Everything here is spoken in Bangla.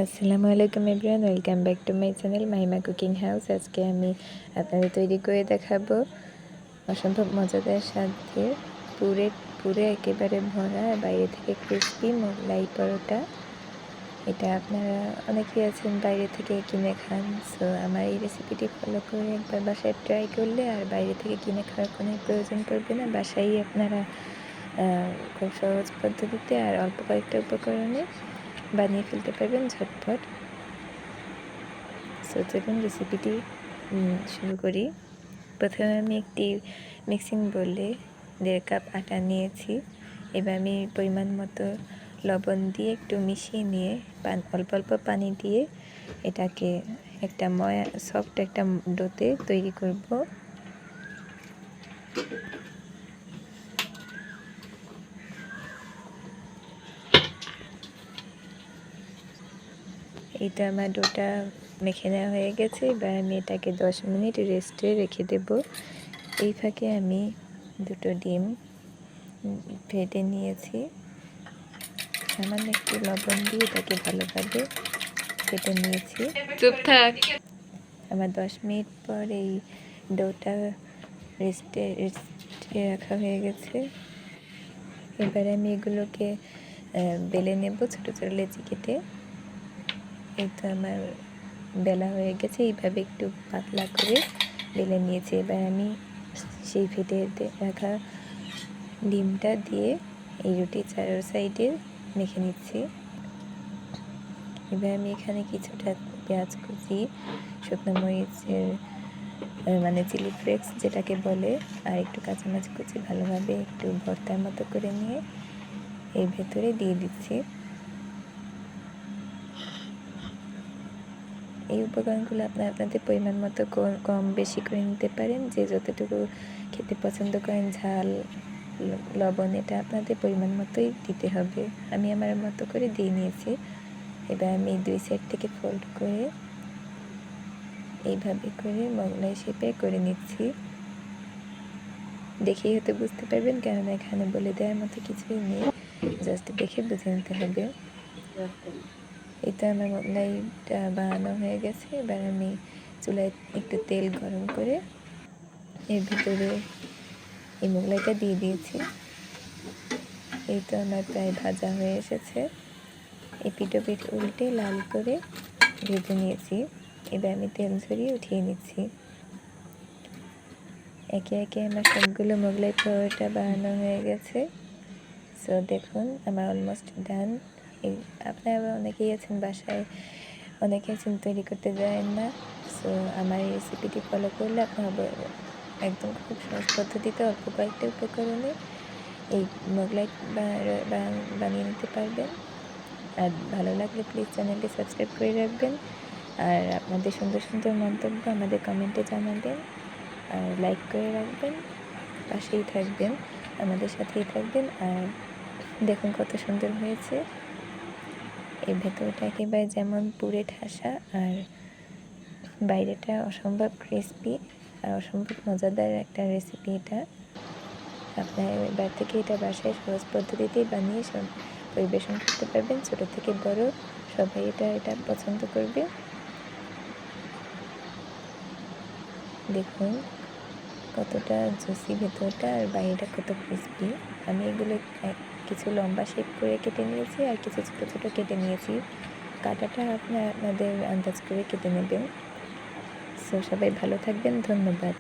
আসসালামু আলাইকুম everyone, welcome back to my channel Mahima cooking house. আজকে আমি আপনাদের তৈরি করে দেখাবো অসম্ভব মজাদার স্বাদের পুরে পুরে একেবারে ভরা বাইরে থেকে ক্রিসপি মোগলাই পরোটা। এটা আপনারা অনেকেই আছেন বাইরে থেকে কিনে খান। সো আমার এই রেসিপিটি ফলো করে একবার বাসায় ট্রাই করলে আর বাইরে থেকে কিনে খাওয়ার কোনো প্রয়োজন পড়বে না। বাসায় আপনারা খুব সহজ পদ্ধতিতে আর অল্প কয়েকটা উপকরণে বানিয়ে ফেলতে পারবেন ঝটপট। সো চলুন রেসিপিটি শুরু করি। প্রথমে আমি একটি মিক্সিং বোলে 1.5 কাপ আটা নিয়েছি। এবার আমি পরিমাণ মতো লবণ দিয়ে একটু মিশিয়ে নিয়ে অল্প অল্প পানি দিয়ে এটাকে একটা সফট একটা ডোতে তৈরি করব। এটা আমার ডোটা মেখে নেওয়া হয়ে গেছে। এবার আমি এটাকে 10 মিনিট রেস্টে রেখে দেব। এই ফাঁকে আমি 2টো ডিম ফেটে নিয়েছি। সামান্য একটু লবণ দিয়ে এটাকে ভালোভাবে ফেটে নিয়েছি। চুপ থাক। আমার 10 মিনিট পর এই ডোটা রেস্টে রাখা হয়ে গেছে। এবারে আমি এগুলোকে বেলে নেব ছোটো ছোটো লেচি কেটে। এই তো আমার বেলা হয়ে গেছে। এইভাবে একটু পাতলা করে বেলে নিয়েছি। এবার আমি সেই ফেটে রাখা ডিমটা দিয়ে এই রুটি চার সাইডে মেখে নিচ্ছি। এবার আমি এখানে কিছুটা পেঁয়াজ কুচি, শুকনো মরিচের মানে চিলি ফ্লেক্স যেটাকে বলে, আর একটু কাঁচামরিচ কুচি ভালোভাবে একটু ভর্তার মতো করে নিয়ে এর ভেতরে দিয়ে দিচ্ছি। এই উপকরণগুলো আপনাদের পরিমাণ মতো কম বেশি করে নিতে পারেন। যে যতটুকু খেতে পছন্দ করেন, ঝাল লবণ এটা আপনাদের পরিমাণ মতোই দিতে হবে। আমি আমার মতো করে দিয়ে নিয়েছি। এবার আমি 2 সাইড থেকে ফোল্ড করে এইভাবে করে মোগলাই শেপে করে নিচ্ছি। দেখেই হয়তো বুঝতে পারবেন, কেননা এখানে বলে দেওয়ার মতো কিছুই নেই, জাস্ট দেখে বুঝে নিতে হবে। এটা আমার মোগলাইটা বানানো হয়ে গেছে। এবার আমি চুলায় একটু তেল গরম করে এর ভিতরে এই মোগলাইটা দিয়ে দিয়েছি। এই তো আমার প্রায় ভাজা হয়ে এসেছে। এই পিঠ উল্টে লাল করে ভেজে নিয়েছি। এবার আমি তেল ঝরিয়ে উঠিয়ে নিচ্ছি। একে একে আমার সবগুলো মোগলাই পরোটা বানানো হয়ে গেছে। সো দেখুন আমার অলমোস্ট ডান। আপনারা অনেকেই আছেন বাসায়, অনেকে আছেন তৈরি করতে জানেন না। সো আমার এই রেসিপিটি ফলো করলে আপনারা একদম খুব সহজ পদ্ধতিতে অল্প কয়েকটা উপকরণে এই মোগলাই বানিয়ে নিতে পারবেন। আর ভালো লাগলে প্লিজ চ্যানেলটি সাবস্ক্রাইব করে রাখবেন। আর আপনাদের সুন্দর সুন্দর মন্তব্য আমাদের কমেন্টে জানাবেন। আর লাইক করে রাখবেন, পাশেই থাকবেন, আমাদের সাথেই থাকবেন। আর দেখুন কত সুন্দর হয়েছে। এর ভেতরটা একেবারে যেমন পুরে ঠাসা আর বাইরেটা অসম্ভব ক্রিসপি আর অসম্ভব মজাদার একটা রেসিপি এটা। আপনারা এবার থেকে এটা বাসায় সহজ পদ্ধতিতেই বানিয়ে সব পরিবেশন করতে পারবেন। ছোটো থেকে বড় সবাই এটা পছন্দ করবে। দেখুন কতটা জুসি ভেতরটা আর বাইরেটা কত ক্রিসপি। আমি এগুলো কিছু লম্বা শেপ করে কেটে নিয়েছি আর কিছু ছোটো ছোটো কেটে নিয়েছি। কাটাটা আপনাদের আন্দাজ করে কেটে নেবেন। সো সবাই ভালো থাকবেন, ধন্যবাদ।